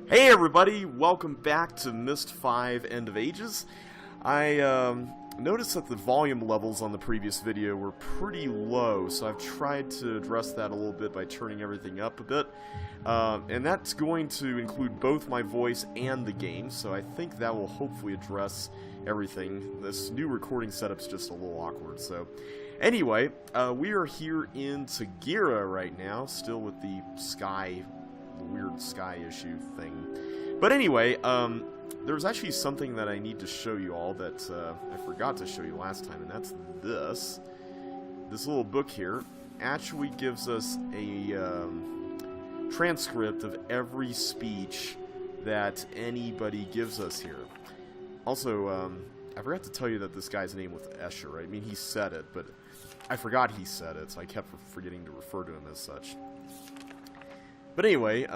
Hey everybody, welcome back to Myst 5 End of Ages. I noticed that the volume levels on the previous video were pretty low, so I've tried to address that a little bit by turning everything up a bit. And that's going to include both my voice and the game, so I think that will hopefully address everything. This new recording setup's just a little awkward, so... Anyway, we are here in Tagira right now, still with the weird sky issue thing. But anyway, there's actually something that I need to show you all that I forgot to show you last time, and that's this. This little book here actually gives us a transcript of every speech that anybody gives us here. Also, I forgot to tell you that this guy's name was Escher, right? I mean, he said it, but I forgot he said it, so I kept forgetting to refer to him as such. But anyway,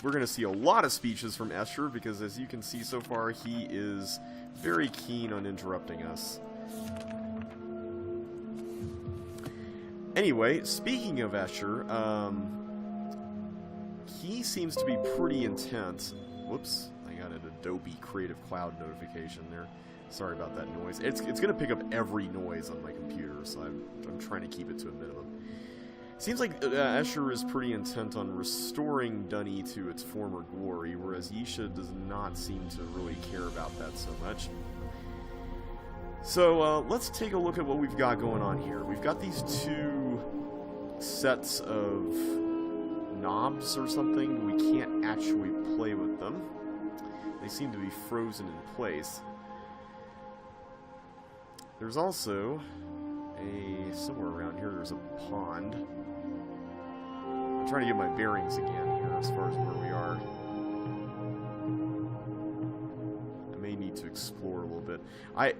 we're going to see a lot of speeches from Escher, because as you can see so far, he is very keen on interrupting us. Anyway, speaking of Escher, he seems to be pretty intense. Whoops, I got an Adobe Creative Cloud notification there. Sorry about that noise. It's going to pick up every noise on my computer, so I'm trying to keep it to a minimum. Seems like Escher is pretty intent on restoring Dunny to its former glory, whereas Yisha does not seem to really care about that so much. So let's take a look at what we've got going on here. We've got these two sets of knobs or something. We can't actually play with them. They seem to be frozen in place. There's also somewhere around here there's a pond. I'm trying to get my bearings again here as far as where we are. I may need to explore a little bit. I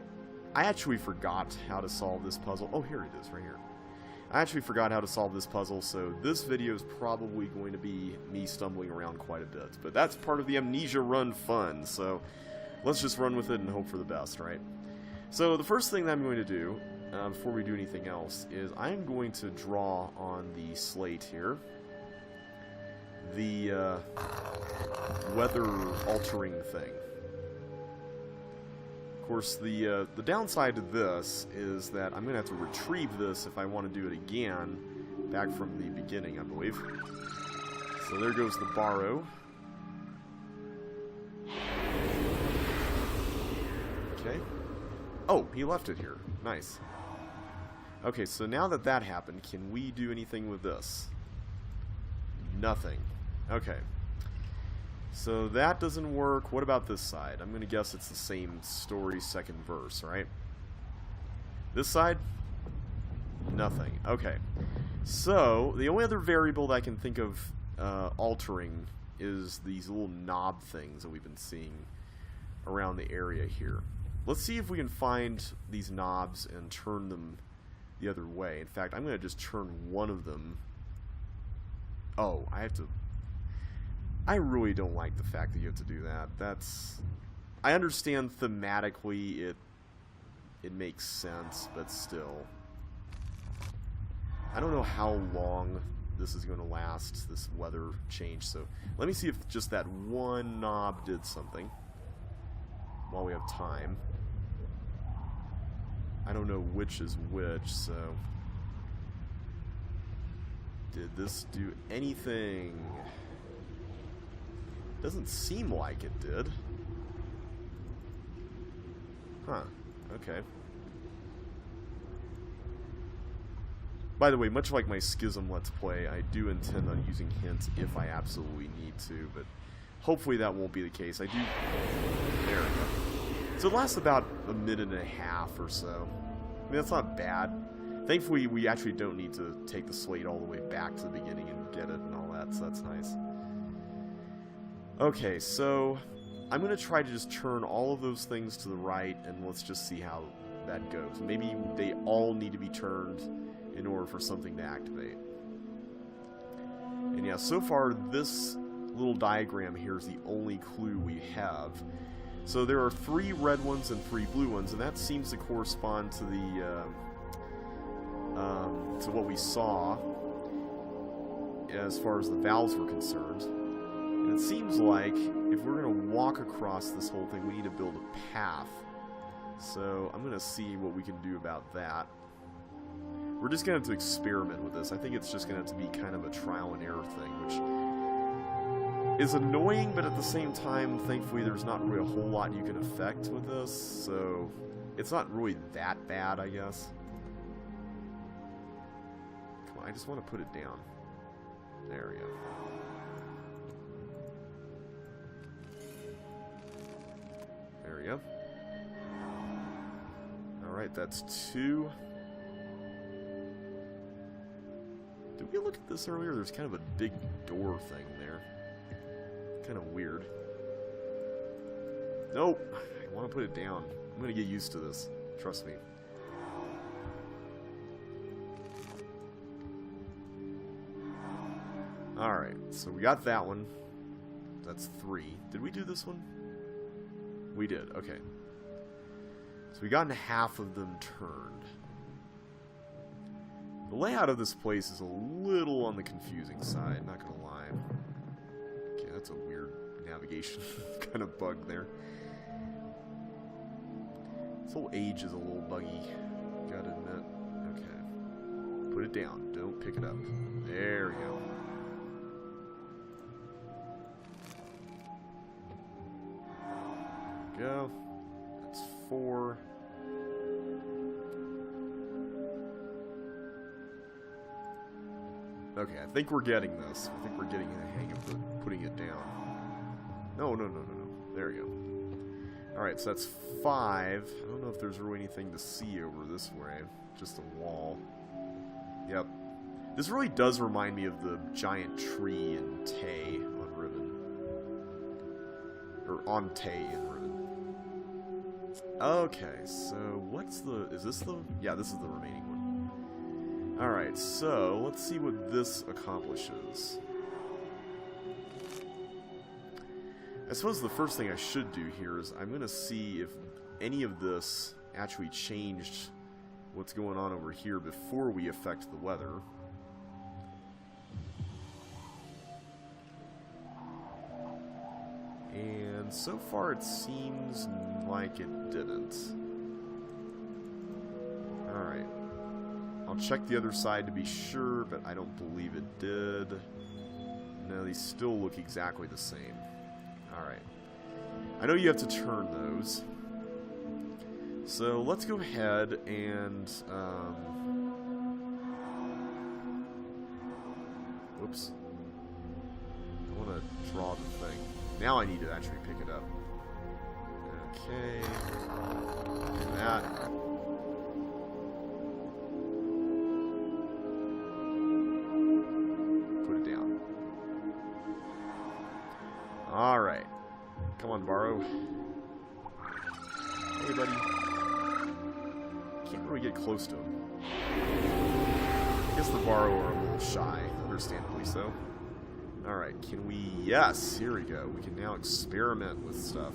actually forgot how to solve this puzzle. Oh, here it is, right here. I actually forgot how to solve this puzzle, so this video is probably going to be me stumbling around quite a bit. But that's part of the Amnesia Run fun, so let's just run with it and hope for the best, right? So the first thing that I'm going to do, before we do anything else, is I'm going to draw on the slate here the weather-altering thing. Of course, the downside to this is that I'm going to have to retrieve this if I want to do it again, back from the beginning, I believe. So there goes the borrow. Okay. Oh, he left it here. Nice. Okay, so now that that happened, can we do anything with this? Nothing. Okay. So that doesn't work. What about this side? I'm going to guess it's the same story, second verse, right? This side? Nothing. Okay. So, the only other variable that I can think of altering is these little knob things that we've been seeing around the area here. Let's see if we can find these knobs and turn them the other way. In fact, I'm going to just turn one of them. Oh, I have to... I really don't like the fact that you have to do that. That's... I understand thematically it makes sense, but still. I don't know how long this is going to last, this weather change, so let me see if just that one knob did something while we have time. I don't know which is which, so... Did this do anything? Doesn't seem like it did. Huh. Okay. By the way, much like my Schism Let's Play, I do intend on using hints if I absolutely need to, but hopefully that won't be the case. I do... There we go. So it lasts about a minute and a half or so. I mean, that's not bad. Thankfully, we actually don't need to take the slate all the way back to the beginning and get it and all that, so that's nice. Okay, so I'm going to try to just turn all of those things to the right, and let's just see how that goes. Maybe they all need to be turned in order for something to activate. And yeah, so far this little diagram here is the only clue we have. So there are 3 red ones and 3 blue ones, and that seems to correspond to the to what we saw as far as the valves were concerned. And it seems like if we're going to walk across this whole thing, we need to build a path. So I'm going to see what we can do about that. We're just going to have to experiment with this. I think it's just going to have to be kind of a trial and error thing, which is annoying, but at the same time, thankfully, there's not really a whole lot you can affect with this, so it's not really that bad, I guess. Come on, I just want to put it down. There we go. There we go. Alright, that's 2. Did we look at this earlier? There's kind of a big door thing there. Kind of weird. Nope. I want to put it down. I'm going to get used to this. Trust me. Alright, so we got that one. That's 3. Did we do this one? We did, okay. So we gotten half of them turned. The layout of this place is a little on the confusing side, not gonna lie. Okay, that's a weird navigation kind of bug there. This whole age is a little buggy, gotta admit. Okay. Put it down, don't pick it up. There we go. Go. That's 4. Okay, I think we're getting this. I think we're getting the hang of putting it down. No. There we go. Alright, so that's 5. I don't know if there's really anything to see over this way. Just a wall. Yep. This really does remind me of the giant tree in Tay on Riven. Or on Tay in Riven. Okay, so what's the... Is this the... Yeah, this is the remaining one. Alright, so let's see what this accomplishes. I suppose the first thing I should do here is I'm going to see if any of this actually changed what's going on over here before we affect the weather. And so far it seems like it didn't. Alright. I'll check the other side to be sure, but I don't believe it did. No, they still look exactly the same. Alright. I know you have to turn those. So let's go ahead and... Whoops. I want to draw the thing. Now I need to actually pick it up. Okay. Do that. Put it down. Alright. Come on, Borrow. Hey, buddy. Can't really get close to him. I guess the Borrow are a little shy, understandably so. Alright, can we... Yes, here we go. We can now experiment with stuff.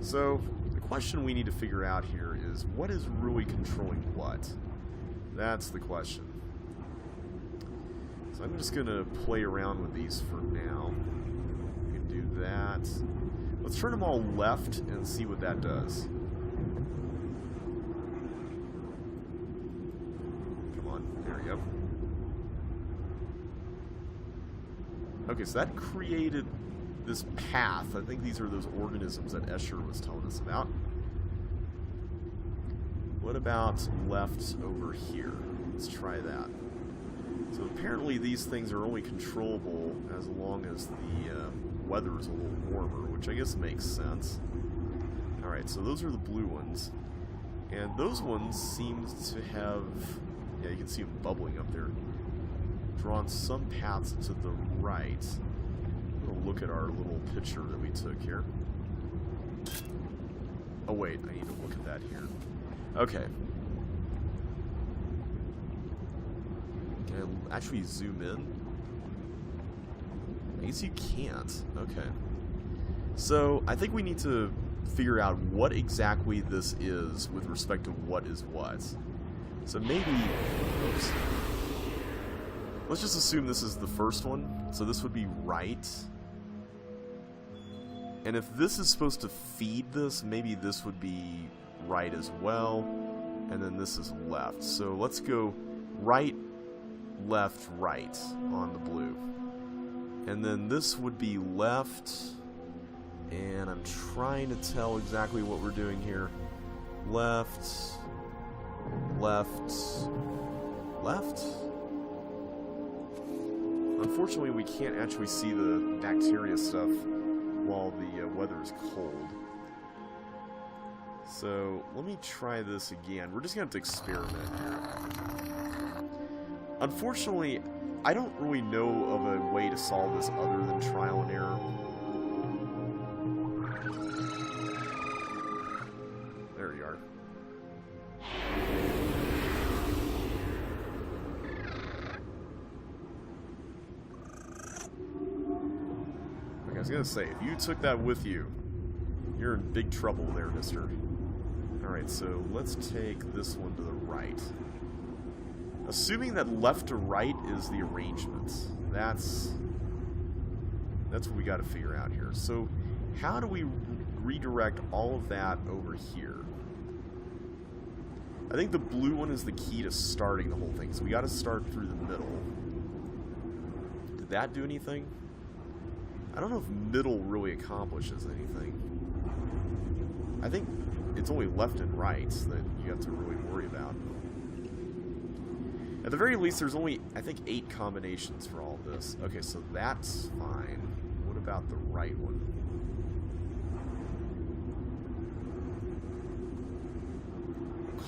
So, the question we need to figure out here is, what is really controlling what? That's the question. So I'm just going to play around with these for now. We can do that. Let's turn them all left and see what that does. Come on, there we go. Okay, so that created this path. I think these are those organisms that Escher was telling us about. What about left over here? Let's try that. So apparently these things are only controllable as long as the weather is a little warmer, which I guess makes sense. Alright, so those are the blue ones. And those ones seem to have... Yeah, you can see them bubbling up there. Drawn some paths to the right. We'll look at our little picture that we took here. Oh wait, I need to look at that here. Okay. Can I actually zoom in? I guess you can't. Okay. So, I think we need to figure out what exactly this is with respect to what is what. So maybe... Oops. Let's just assume this is the first one. So this would be right. And if this is supposed to feed this, maybe this would be right as well. And then this is left. So let's go right, left, right on the blue. And then this would be left. And I'm trying to tell exactly what we're doing here. Left, left, left. Unfortunately, we can't actually see the bacteria stuff while the weather is cold. So let me try this again. We're just going to have to experiment here. Unfortunately, I don't really know of a way to solve this other than trial and error. There you are. Like I was gonna say, if you took that with you, you're in big trouble there, mister. Alright, so let's take this one to the right. Assuming that left to right is the arrangement. That's what we got to figure out here. So how do we redirect all of that over here? I think the blue one is the key to starting the whole thing. So we got to start through the middle. Did that do anything? I don't know if middle really accomplishes anything. I think it's only left and right that you have to really worry about. At the very least, there's only, I think, 8 combinations for all of this. Okay, so that's fine. What about the right one?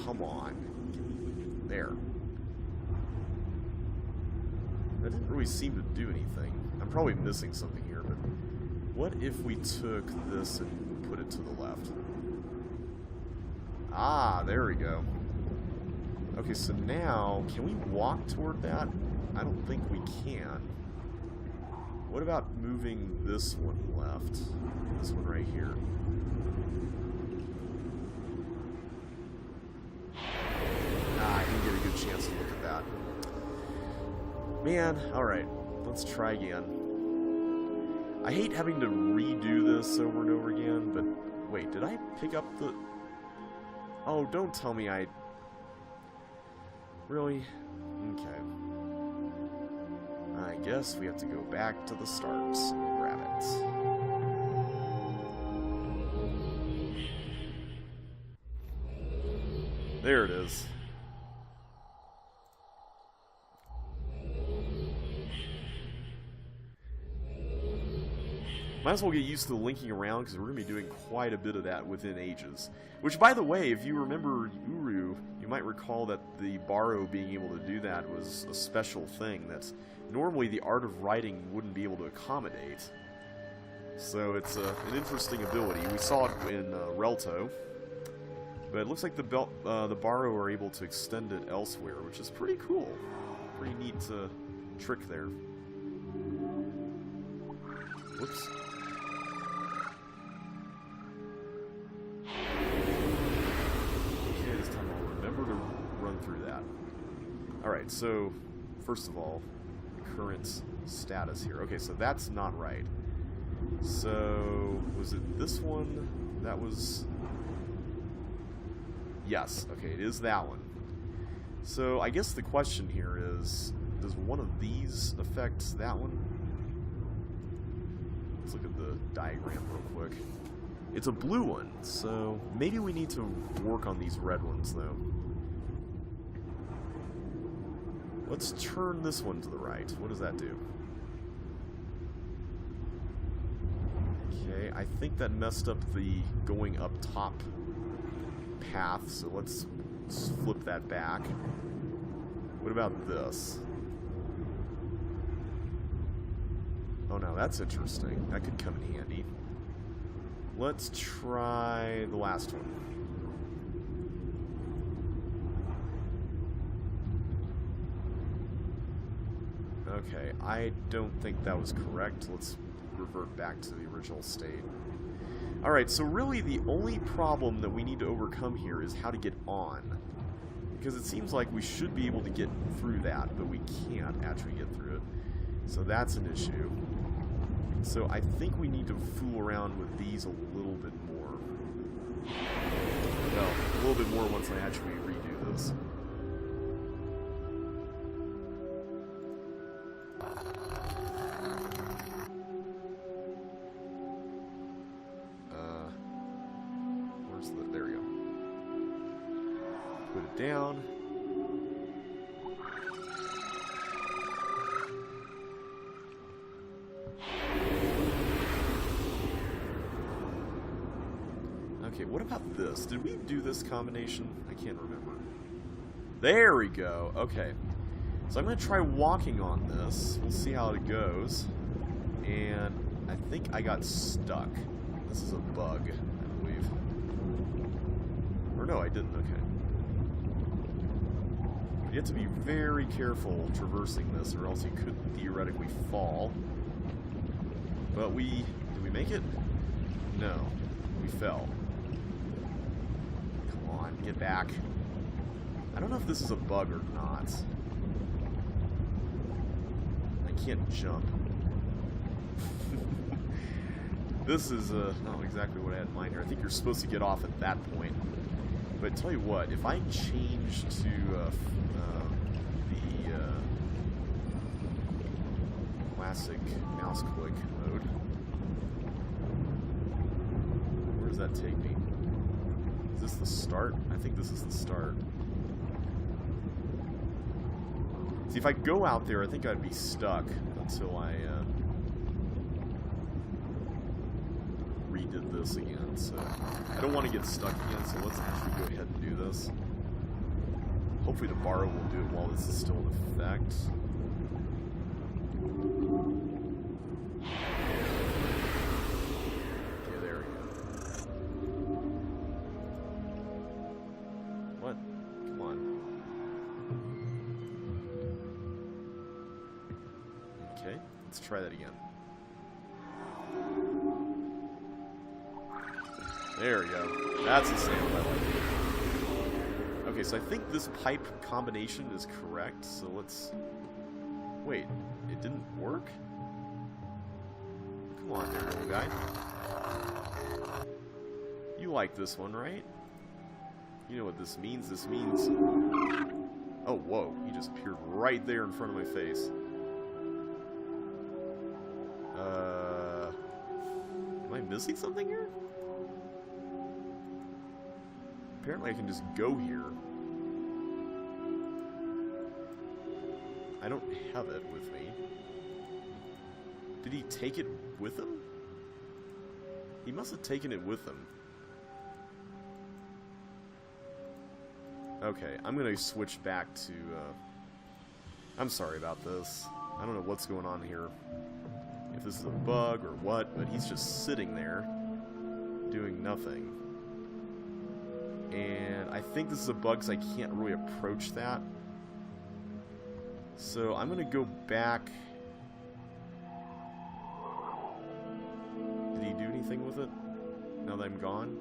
Come on. There. That didn't really seem to do anything. I'm probably missing something here, but what if we took this and put it to the left? Ah, there we go. Okay, so now, can we walk toward that? I don't think we can. What about moving this one left? This one right here. Ah, I didn't get a good chance to look at that. Man, alright. Let's try again. I hate having to redo this over and over again, but wait, did I pick up the... Oh, don't tell me I... Really? Okay. I guess we have to go back to the start and grab it. There it is. Might as well get used to the linking around, because we're going to be doing quite a bit of that within Ages. Which, by the way, if you remember Uru, you might recall that the Borrow being able to do that was a special thing that normally the Art of Writing wouldn't be able to accommodate. So it's an interesting ability. We saw it in Relto, but it looks like the Borrow are able to extend it elsewhere, which is pretty cool. Pretty neat trick there. Whoops. Through that. Alright, so first of all, current status here. Okay, so that's not right. So was it this one? That was... Yes, okay, it is that one. So I guess the question here is, does one of these affect that one? Let's look at the diagram real quick. It's a blue one, so maybe we need to work on these red ones though. Let's turn this one to the right. What does that do? Okay, I think that messed up the going up top path, so let's flip that back. What about this? Oh no, that's interesting. That could come in handy. Let's try the last one. Okay, I don't think that was correct. Let's revert back to the original state. Alright, so really the only problem that we need to overcome here is how to get on. Because it seems like we should be able to get through that, but we can't actually get through it. So that's an issue. So I think we need to fool around with these a little bit more. Well, a little bit more once I actually redo this. Where's the... There we go. Put it down. Okay, what about this? Did we do this combination? I can't remember. There we go. Okay. So I'm going to try walking on this. We'll see how it goes. And I think I got stuck. This is a bug, I believe. Or no, I didn't. Okay. You have to be very careful traversing this, or else you could theoretically fall. But did we make it? No. We fell. Get back. I don't know if this is a bug or not. I can't jump. This is not exactly what I had in mind here. I think you're supposed to get off at that point. But tell you what, if I change to the classic mouse click mode, where does that take me? Is this the start? I think this is the start. See, if I go out there, I think I'd be stuck until I redid this again. So I don't want to get stuck again, so let's actually go ahead and do this. Hopefully the borrow will do it while this is still in effect. Let's try that again. There we go. That's the stamp I like. Okay, so I think this pipe combination is correct, so let's... Wait, it didn't work? Come on there, little guy. You like this one, right? You know what this means? This means... Oh, whoa. He just appeared right there in front of my face. Am I missing something here? Apparently I can just go here. I don't have it with me. Did he take it with him? He must have taken it with him. Okay, I'm gonna switch back to, I'm sorry about this. I don't know what's going on here. If this is a bug or what, but he's just sitting there doing nothing. And I think this is a bug because I can't really approach that. So I'm going to go back. Did he do anything with it now that I'm gone?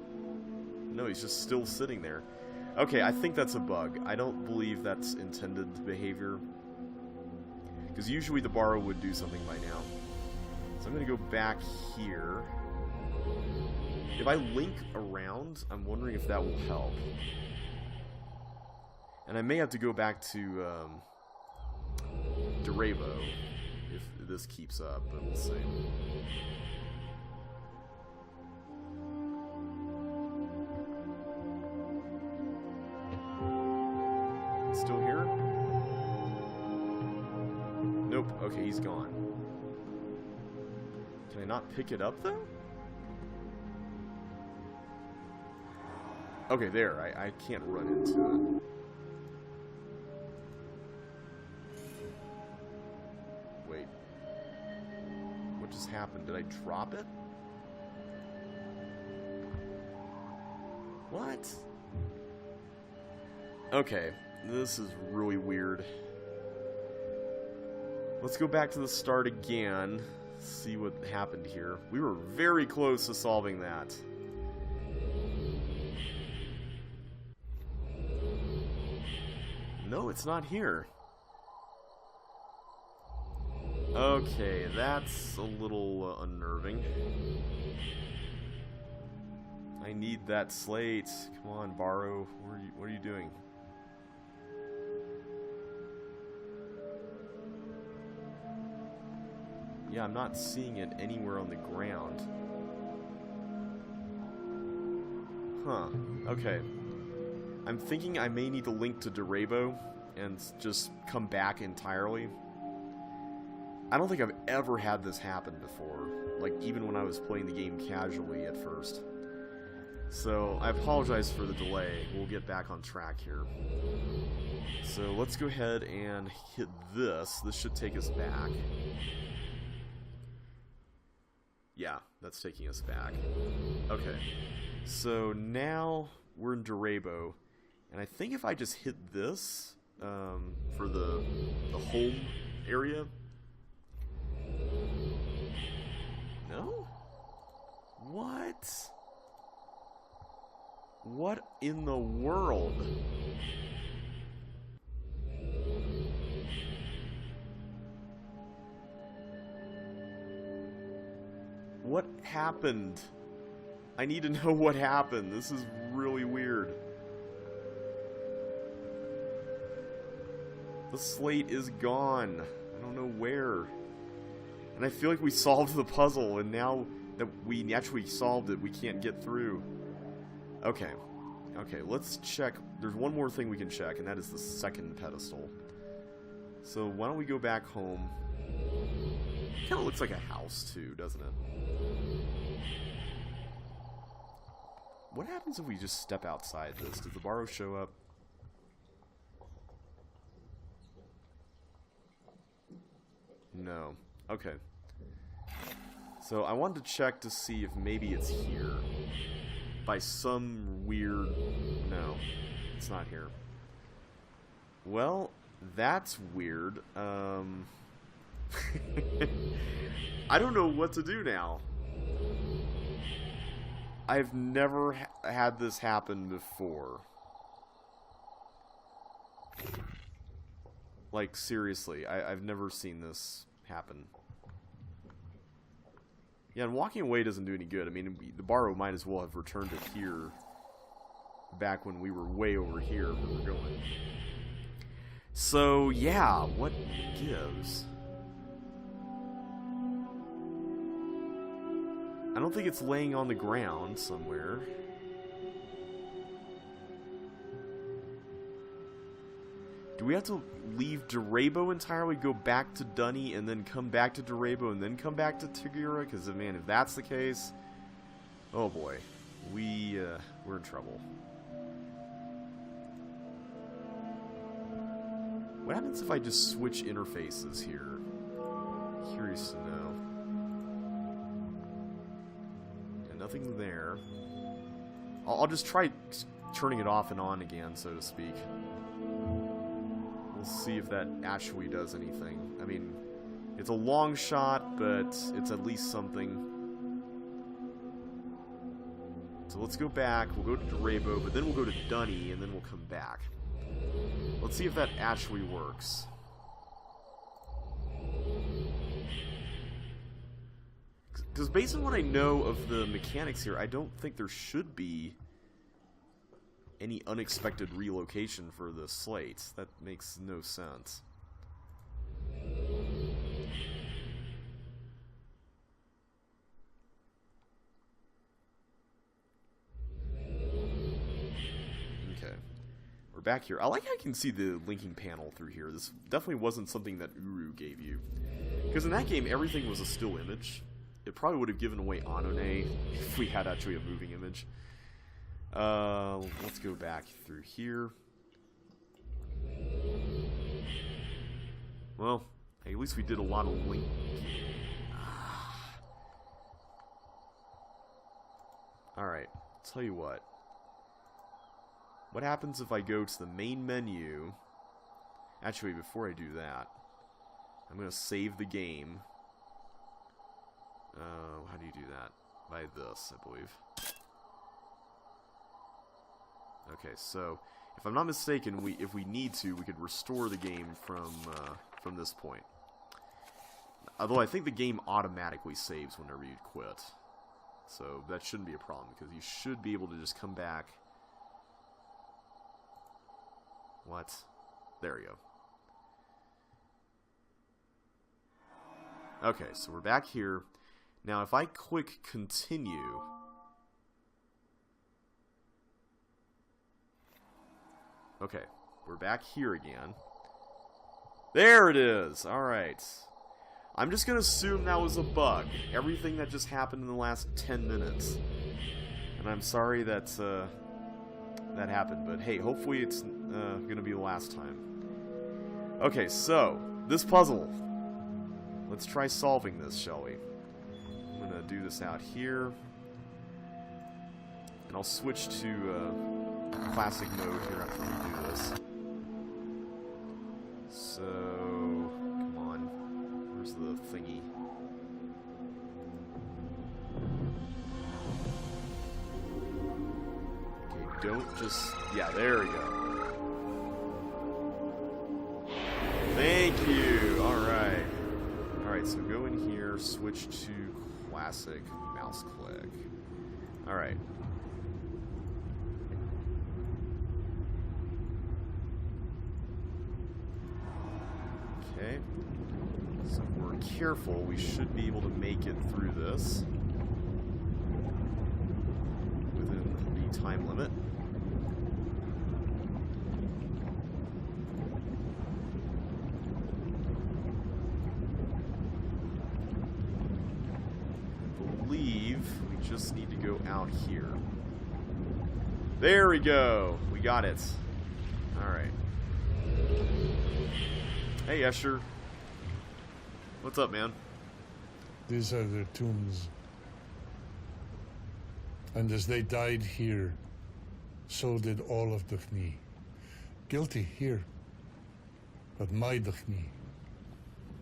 No, he's just still sitting there. Okay, I think that's a bug. I don't believe that's intended behavior. Because usually the borrow would do something by now. So I'm going to go back here. If I link around, I'm wondering if that will help. And I may have to go back to Duravo if this keeps up, but we'll see. Still here? Nope. Okay, he's gone. Can I not pick it up, though? Okay, there. I can't run into it. Wait. What just happened? Did I drop it? What? Okay. This is really weird. Let's go back to the start again. See what happened here. We were very close to solving that. No, it's not here. Okay, that's a little unnerving. I need that slate. Come on, Borrow. What are you doing? Yeah, I'm not seeing it anywhere on the ground. Huh. Okay. I'm thinking I may need to link to Durabo and just come back entirely. I don't think I've ever had this happen before. Like, even when I was playing the game casually at first. So, I apologize for the delay. We'll get back on track here. So, let's go ahead and hit this. This should take us back. Yeah, that's taking us back. Okay. So, now we're in Durabo. And I think if I just hit this for the home area... No? What? What in the world? What happened? I need to know what happened. This is really weird. The slate is gone. I don't know where. And I feel like we solved the puzzle, and now that we actually solved it, we can't get through. Okay. Okay, let's check. There's one more thing we can check, and that is the second pedestal. So why don't we go back home? Kind of looks like a house, too, doesn't it? What happens if we just step outside this? Does the Borrow show up? No. Okay. So I wanted to check to see if maybe it's here. By some weird... No, it's not here. Well, that's weird. I don't know what to do now. I've never had this happen before. Like, seriously, I've never seen this happen. Yeah, and walking away doesn't do any good. I mean, the Borrow might as well have returned it here back when we were way over here where we're going. So, yeah, what gives? I don't think it's laying on the ground somewhere. Do we have to leave Durabo entirely, go back to Dunny, and then come back to Durabo, and then come back to Tigura? Because, man, if that's the case, oh boy, we're in trouble. What happens if I just switch interfaces here? Curious to know. Yeah, nothing there. I'll just try turning it off and on again, so to speak. We'll see if that actually does anything. I mean, it's a long shot, but it's at least something. So let's go back. We'll go to Durabo, but then we'll go to Dunny, and then we'll come back. Let's see if that actually works. Because based on what I know of the mechanics here, I don't think there should be any unexpected relocation for the slates. That makes no sense. Okay. We're back here. I like how I can see the linking panel through here. This definitely wasn't something that Uru gave you. Because in that game, everything was a still image. It probably would have given away Anone if we had actually a moving image. Let's go back through here. Well, hey, at least we did a lot of linking. Alright, tell you what. What happens if I go to the main menu? Actually, before I do that, I'm going to save the game. How do you do that? By this, I believe. Okay, so if I'm not mistaken, if we need to, we could restore the game from this point. Although I think the game automatically saves whenever you quit. So that shouldn't be a problem, because you should be able to just come back. What? There you go. Okay, so we're back here. Now if I click continue... Okay, we're back here again. There it is! Alright. I'm just gonna assume that was a bug. Everything that just happened in the last 10 minutes. And I'm sorry that that happened, but hey, hopefully it's gonna be the last time. Okay, so, this puzzle. Let's try solving this, shall we? I'm gonna do this out here. And I'll switch to classic mode here after we do this. So, come on. Where's the thingy? Okay, don't just... Yeah, there we go. Thank you! Alright. Alright, so go in here, switch to classic, mouse click. Alright. Okay. So if we're careful, we should be able to make it through this within the time limit. I believe we just need to go out here. There we go! We got it. Alright. Hey, Escher. What's up, man? These are their tombs. And as they died here, so did all of Duchni. Guilty here. But my Duchni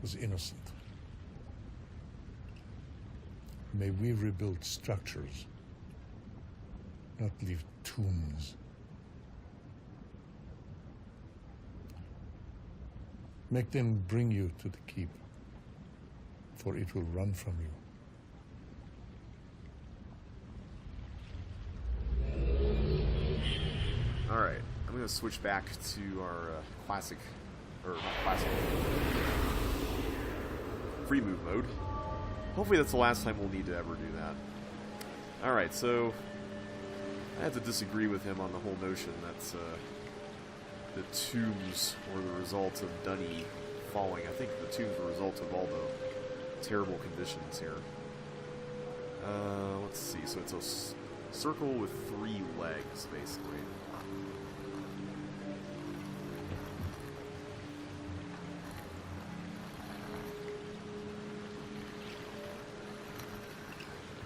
was innocent. May we rebuild structures, not leave tombs. Make them bring you to the keep, for it will run from you. Alright, I'm going to switch back to our classic, or not classic, free move mode. Hopefully that's the last time we'll need to ever do that. Alright, so I have to disagree with him on the whole notion that the tombs were the result of Dunny falling. I think the tombs were a result of all the terrible conditions here. Let's see. So it's a circle with 3 legs, basically.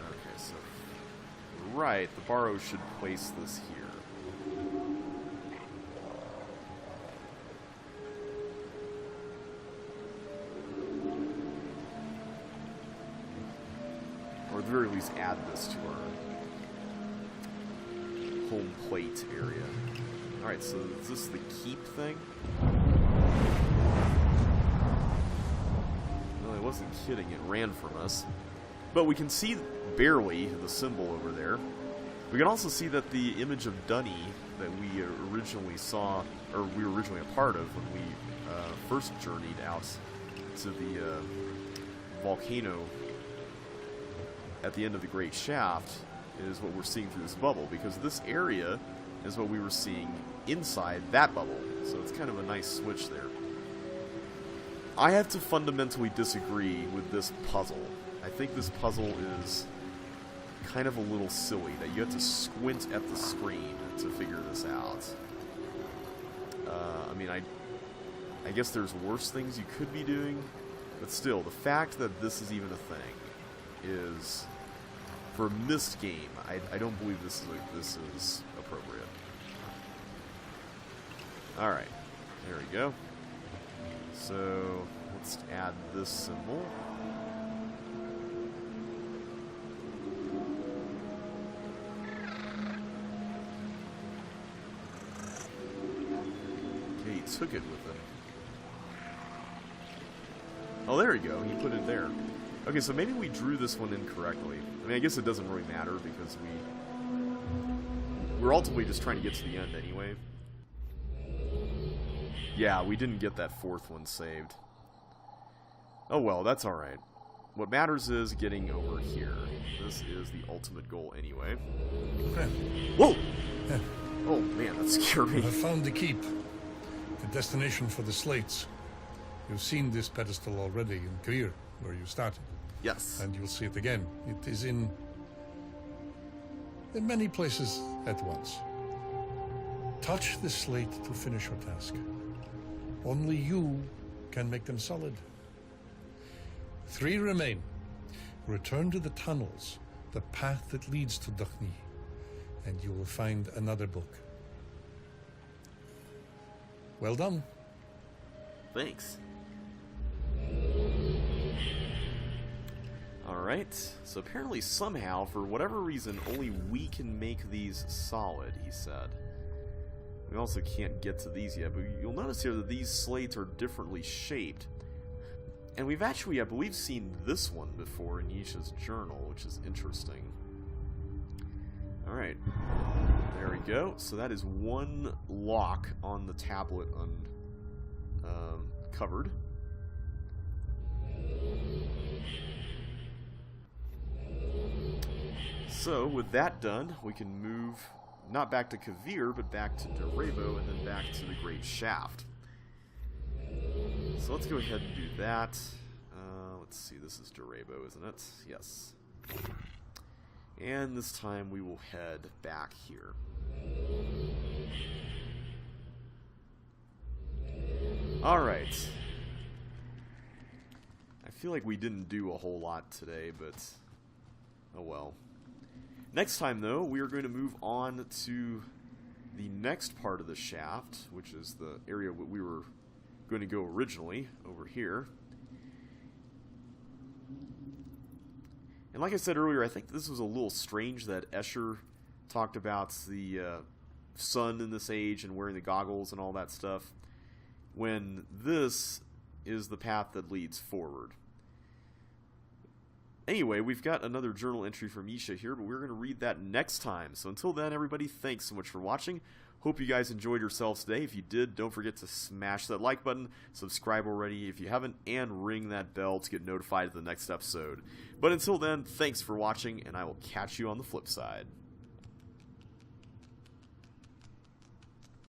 Okay, so right, the Barrow should place this here. Or at the very least add this to our home plate area. Alright, so is this the keep thing? No, I wasn't kidding, it ran from us. But we can see barely the symbol over there. We can also see that the image of Dunny that we originally saw, or we were originally a part of when we first journeyed out to the volcano at the end of the Great Shaft, is what we're seeing through this bubble, because this area is what we were seeing inside that bubble. So it's kind of a nice switch there. I have to fundamentally disagree with this puzzle. I think this puzzle is kind of a little silly, that you have to squint at the screen to figure this out. I mean, I guess there's worse things you could be doing, but still, the fact that this is even a thing is, for a Myst game, I don't believe this is appropriate. Alright, there we go. So, let's add this symbol. Okay, he took it with him. Oh, there we go. He put it there. Okay, so maybe we drew this one incorrectly. I mean, I guess it doesn't really matter because we're ultimately just trying to get to the end anyway. Yeah, we didn't get that fourth one saved. Oh well, that's alright. What matters is getting over here. This is the ultimate goal anyway. Whoa! Oh man, that scared me. I found the keep. The destination for the slates. You've seen this pedestal already in Greer, where you started. Yes. And you'll see it again. It is in many places at once. Touch the slate to finish your task. Only you can make them solid. 3 remain. Return to the tunnels, the path that leads to Duchni, and you will find another book. Well done. Thanks. Alright, so apparently somehow, for whatever reason, only we can make these solid, he said. We also can't get to these yet, but you'll notice here that these slates are differently shaped. And we've actually, I believe, seen this one before in Yisha's journal, which is interesting. Alright, there we go. So that is one lock on the tablet uncovered. So, with that done, we can move, not back to Kavir, but back to Derebo, and then back to the Great Shaft. So let's go ahead and do that. Let's see, this is Derebo, isn't it? Yes. And this time we will head back here. Alright. I feel like we didn't do a whole lot today, but oh well. Next time, though, we are going to move on to the next part of the shaft, which is the area where we were going to go originally, over here. And like I said earlier, I think this was a little strange that Escher talked about the sun in this age and wearing the goggles and all that stuff, when this is the path that leads forward. Anyway, we've got another journal entry from Yisha here, but we're going to read that next time. So until then, everybody, thanks so much for watching. Hope you guys enjoyed yourselves today. If you did, don't forget to smash that like button, subscribe already if you haven't, and ring that bell to get notified of the next episode. But until then, thanks for watching, and I will catch you on the flip side.